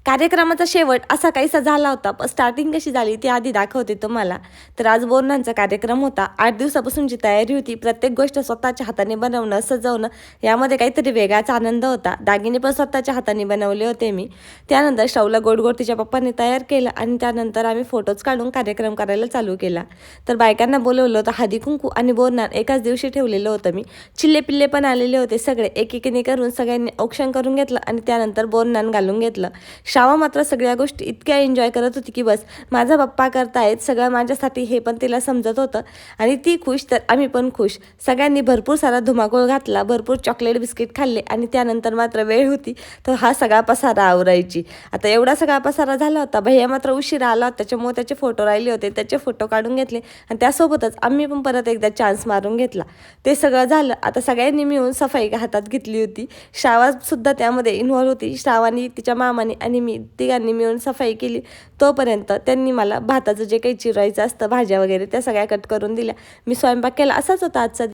कार्यक्रमाचा शेवट असा काहीसा झाला होता, पण स्टार्टिंग कशी झाली ती आधी दाखवते तुम्हाला. तर आज बोरनांचा कार्यक्रम होता. 8 दिवसापासूनची तयारी होती. प्रत्येक गोष्ट स्वतःच्या हाताने बनवणं, सजवणं यामध्ये काहीतरी वेगळाच आनंद होता. दागिने पण स्वतःच्या हाताने बनवले होते मी. त्यानंतर शाऊला गोड तिच्या पप्पांनी तयार केलं आणि त्यानंतर आम्ही फोटोज काढून कार्यक्रम करायला चालू केला. तर बायकांना बोलवलं होतं. हळदी-कुंकू आणि बोरनान एकाच दिवशी ठेवलेलं होतं मी. चिल्ले-पिल्ले पण आलेले होते सगळे. एकेकीने करून सगळ्यांनी औक्षण करून घेतलं आणि त्यानंतर बोरनान घालून घेतलं. श्रावा मात्र सगळ्या गोष्टी इतक्या एन्जॉय करत होती की बस माझा पप्पा करतायत सगळं माझ्यासाठी, हे पण तिला समजत होतं. आणि ती खुश तर आम्ही पण खुश. सगळ्यांनी भरपूर सारा धुमाकूळ घातला, भरपूर चॉकलेट बिस्किट खाल्ले आणि त्यानंतर मात्र वेळ होती तर हा सगळा पसारा आवरायची. आता एवढा सगळा पसारा झाला होता. भैया मात्र उशिरा आला, त्याच्यामुळे त्याचे फोटो राहिले होते, त्याचे फोटो काढून घेतले आणि त्यासोबतच आम्ही पण परत एकदा चान्स मारून घेतला. ते सगळं झालं. आता सगळ्यांनी मिळून सफाई हातात घेतली होती. श्रावासुद्धा त्यामध्ये इन्व्हॉल्व होती. श्रावानी, तिच्या मामाने आणि मी तिघांनी मिळून सफाई केली. तोपर्यंत त्यांनी मला भाताचं जे काही चिरायचं असतं, भाज्या वगैरे त्या सगळ्या कट करून दिल्या. मी स्वयंपाक केला. असाच होता आजचा